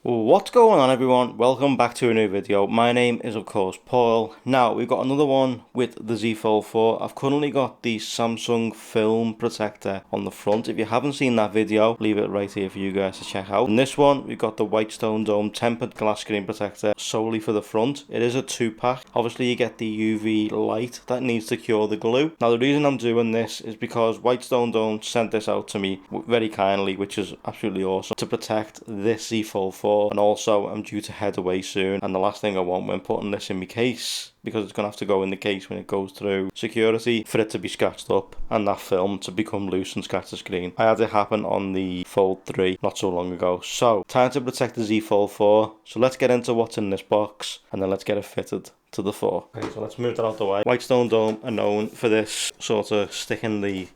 What's going on, everyone? Welcome back to a new video. My name is of course Paul. Now we've got another one with the Z Fold 4. I've currently got the Samsung film protector on the front. If you haven't seen that video, leave it right here for you guys to check out. In this one we've got the Whitestone Dome tempered glass screen protector solely for the front. It is a 2-pack. Obviously you get the UV light that needs to cure the glue. Now the reason I'm doing this is because Whitestone Dome sent this out to me very kindly, which is absolutely awesome, to protect this Z Fold 4. And also I'm due to head away soon, and the last thing I want when putting this in my case, because it's going to have to go in the case when it goes through security, for it to be scratched up and that film to become loose and scratch the screen. I had it happen on the Fold 3 not so long ago. So time to protect the Z Fold 4. So let's get into what's in this box and then let's get it fitted to the 4. Okay, so let's move that out the way. Whitestone Dome are known for this sort of sticking the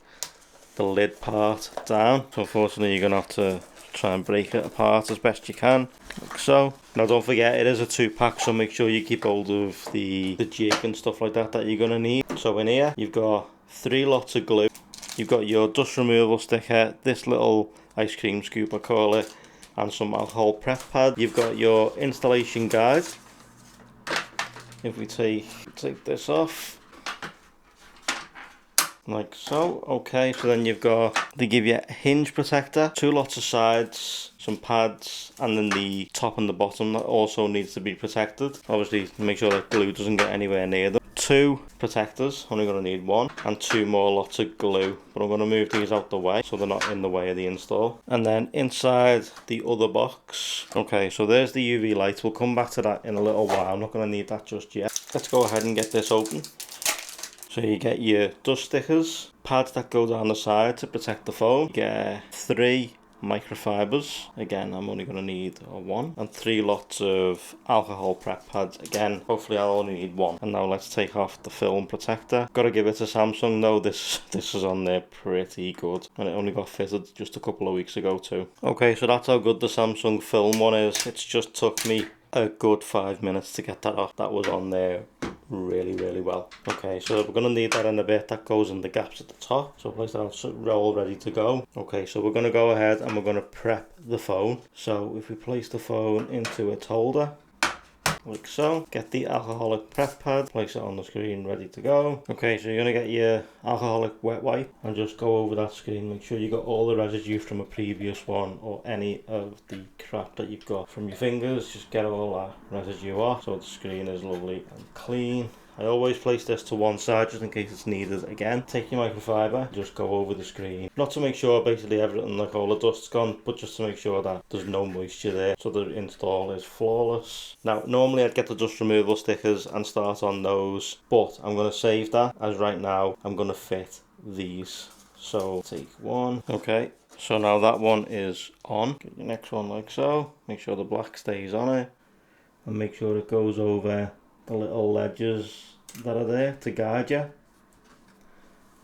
lid part down, so unfortunately you're going to have to try and break it apart as best you can, like so. Now don't forget, it is a 2-pack, so make sure you keep hold of the jig and stuff like that you're going to need. So in here you've got 3 lots of glue, you've got your dust removal sticker, this little ice cream scoop I call it, and some alcohol prep pad. You've got your installation guide. If we take this off like so. Okay, so then they give you a hinge protector, 2 lots of sides, some pads, and then the top and the bottom that also needs to be protected. Obviously make sure that glue doesn't get anywhere near them. 2 protectors, only going to need 1, and 2 more lots of glue, but I'm going to move these out the way so they're not in the way of the install. And then inside the other box, okay, so there's the UV light. We'll come back to that in a little while. I'm not going to need that just yet. Let's go ahead and get this open. So you get your dust stickers, pads that go down the side to protect the phone. You get 3 microfibers, again I'm only going to need 1, and 3 lots of alcohol prep pads, again hopefully I'll only need 1. And now let's take off the film protector. Got to give it to Samsung though, this is on there pretty good, and it only got fitted just a couple of weeks ago too. Okay, so that's how good the Samsung film one is. It's just took me a good 5 minutes to get that off. That was on there really well. Okay, so we're going to need that in a bit. That goes in the gaps at the top, so place that on roll ready to go. Okay, so we're going to go ahead and we're going to prep the phone. So if we place the phone into its holder like so, get the alcoholic prep pad, place it on the screen ready to go. Okay, so you're going to get your alcoholic wet wipe and just go over that screen. Make sure you got all the residue from a previous one or any of the crap that you've got from your fingers. Just get all that residue off so the screen is lovely and clean. I always place this to one side just in case it's needed again. Take your microfiber, just go over the screen. Not to make sure basically everything, like all the dust's gone, but just to make sure that there's no moisture there, so the install is flawless. Now normally I'd get the dust removal stickers and start on those, but I'm going to save that, as right now I'm going to fit these. So take 1. Okay, so now that one is on. Get your next one like so. Make sure the black stays on it, and make sure it goes over the little ledges that are there to guide you.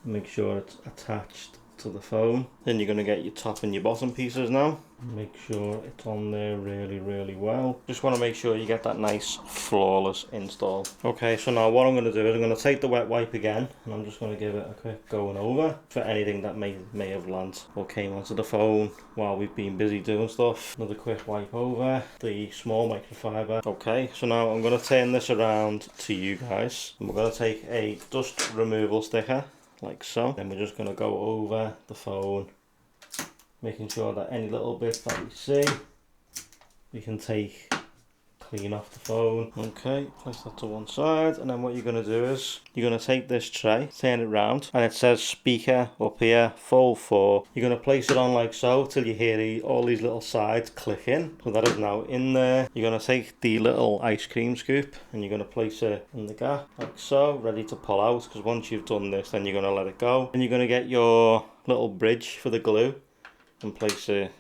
Make sure it's attached to the phone. Then you're going to get your top and your bottom pieces now. Make sure it's on there really well. Just want to make sure you get that nice flawless install. Okay, so now what I'm going to do is I'm going to take the wet wipe again, and I'm just going to give it a quick going over for anything that may have landed or came onto the phone while we've been busy doing stuff. Another quick wipe over the small microfiber. Okay, so now I'm going to turn this around to you guys, and we're going to take a dust removal sticker like so. Then we're just going to go over the phone, making sure that any little bits that we see, we can clean off the phone. Okay, place that to one side, and then what you're going to do is you're going to take this tray, turn it round, and it says speaker up here, Fold 4. You're going to place it on like so till you hear all these little sides click in. So that is now in there. You're going to take the little ice cream scoop and you're going to place it in the gap like so, ready to pull out, because once you've done this then you're going to let it go. And you're going to get your little bridge for the glue and place it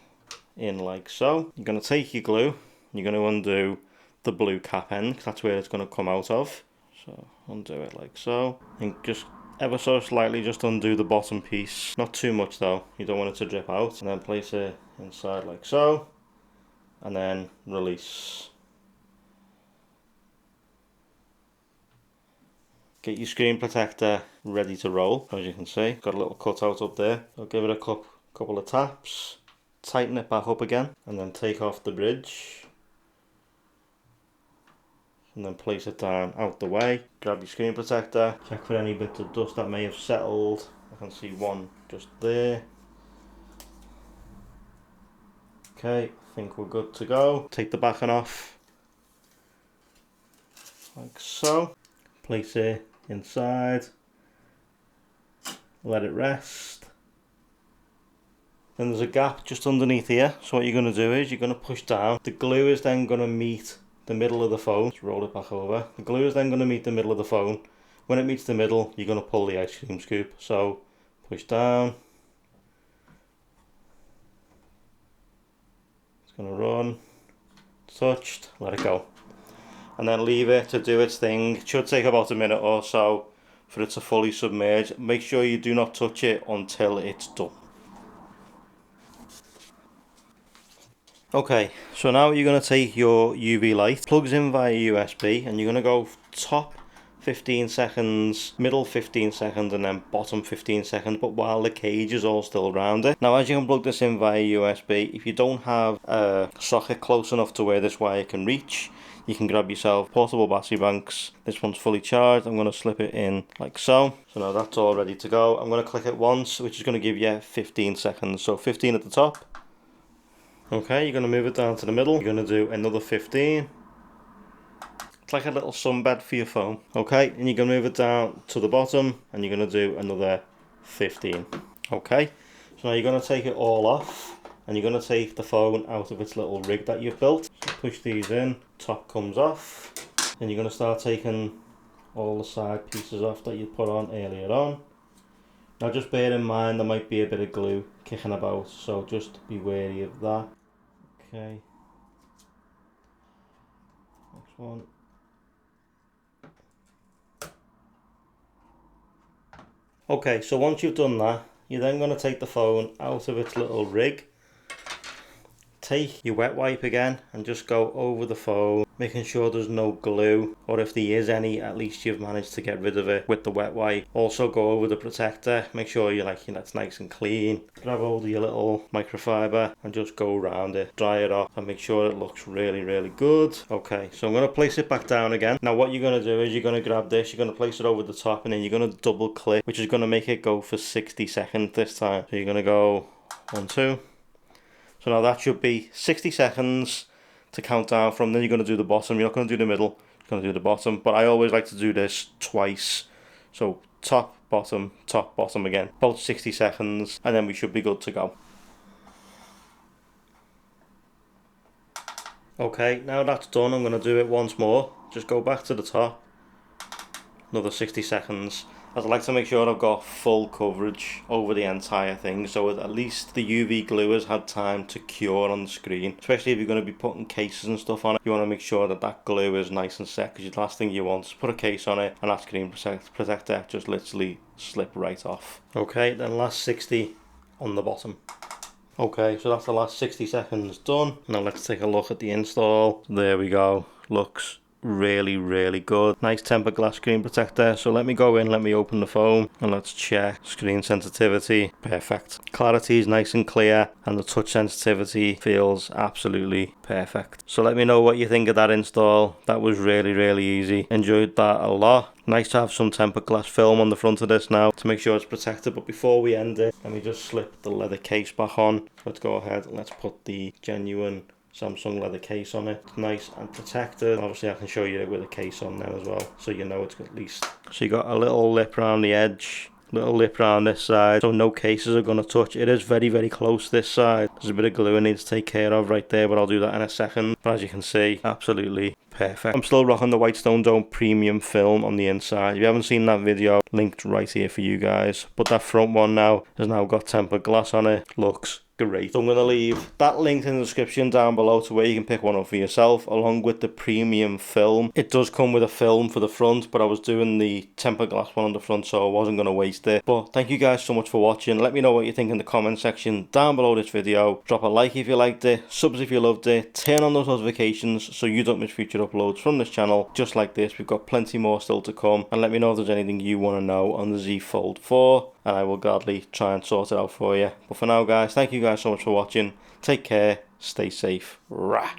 in like so. You're going to take your glue, you're going to undo the blue cap end, because that's where it's going to come out of. So undo it like so, and just ever so slightly just undo the bottom piece, not too much though, you don't want it to drip out, and then place it inside like so, and then release. Get your screen protector ready to roll. As you can see, got a little cutout up there. I'll give it a couple of taps, tighten it back up again, and then take off the bridge. and then place it down out the way. Grab your screen protector, check for any bits of dust that may have settled. I can see one just there. Okay, I think we're good to go. Take the backing off, like so. Place it inside, let it rest. Then there's a gap just underneath here, so what you're going to do is you're going to push down. The glue is then going to meet the middle of the phone. Let's roll it back over. The glue is then going to meet the middle of the phone. When it meets the middle, you're going to pull the ice cream scoop. So push down. It's going to run. Touched. Let it go. And then leave it to do its thing. It should take about a minute or so for it to fully submerge. Make sure you do not touch it until it's done. Okay, so now you're going to take your UV light, plugs in via USB, and you're going to go top 15 seconds, middle 15 seconds, and then bottom 15 seconds, but while the cage is all still around it. Now, as you can plug this in via USB, if you don't have a socket close enough to where this wire can reach, you can grab yourself portable battery banks. This one's fully charged. I'm going to slip it in like so. So now that's all ready to go. I'm going to click it once, which is going to give you 15 seconds. So 15 at the top. Okay, you're going to move it down to the middle. You're going to do another 15. It's like a little sunbed for your phone. Okay, and you're going to move it down to the bottom, and you're going to do another 15. Okay, so now you're going to take it all off, and you're going to take the phone out of its little rig that you've built. So push these in, top comes off, and you're going to start taking all the side pieces off that you put on earlier on. Now just bear in mind there might be a bit of glue kicking about, so just be wary of that. Okay. Next one. Okay, so once you've done that, you're then going to take the phone out of its little rig. Take your wet wipe again and just go over the phone, making sure there's no glue, or if there is any, at least you've managed to get rid of it with the wet wipe. Also go over the protector, make sure it's nice and clean. Grab hold of your little microfiber and just go around it, dry it off, and make sure it looks really, really good. Okay, so I'm going to place it back down again. Now what you're going to do is you're going to grab this, you're going to place it over the top, and then you're going to double click, which is going to make it go for 60 seconds this time. So you're going to go 1, 2. So now that should be 60 seconds to count down from. Then you're going to do the bottom. You're not going to do the middle, you're going to do the bottom. But I always like to do this twice. So top, bottom again. About 60 seconds, and then we should be good to go. Okay, now that's done, I'm going to do it once more. Just go back to the top. Another 60 seconds. As I like to make sure I've got full coverage over the entire thing, so at least the UV glue has had time to cure on the screen. Especially if you're going to be putting cases and stuff on it, you want to make sure that that glue is nice and set, because the last thing you want is put a case on it and that screen protector just literally slip right off. Okay, then last 60 on the bottom. Okay, so that's the last 60 seconds done. Now let's take a look at the install. There we go. Looks really, really good. Nice tempered glass screen protector. So let me go in, let me open the phone, and let's check screen sensitivity. Perfect. Clarity is nice and clear, and the touch sensitivity feels absolutely perfect. So let me know what you think of that install. That was really, really easy. Enjoyed that a lot. Nice to have some tempered glass film on the front of this now to make sure it's protected. But before we end it, let me just slip the leather case back on. Let's go ahead and let's put the genuine Samsung leather case on it. It's nice and protected. Obviously I can show you with a case on there as well, so you know it's at least. So you got a little lip around the edge, little lip around this side, so no cases are going to touch. It is very, very close this side. There's a bit of glue I need to take care of right there, but I'll do that in a second. But as you can see, absolutely perfect. I'm still rocking the Whitestone Dome premium film on the inside. If you haven't seen that video, linked right here for you guys. But that front one now has now got tempered glass on it. Looks great. So I'm going to leave that link in the description down below to where you can pick one up for yourself, along with the premium film. It does come with a film for the front, but I was doing the tempered glass one on the front, so I wasn't going to waste it. But thank you guys so much for watching. Let me know what you think in the comment section down below this video. Drop a like if you liked it, subs if you loved it, turn on those notifications so you don't miss future uploads from this channel just like this. We've got plenty more still to come, and let me know if there's anything you want to know on the Z Fold 4, and I will gladly try and sort it out for you. But for now guys, thank you guys so much for watching. Take care, stay safe. Rah.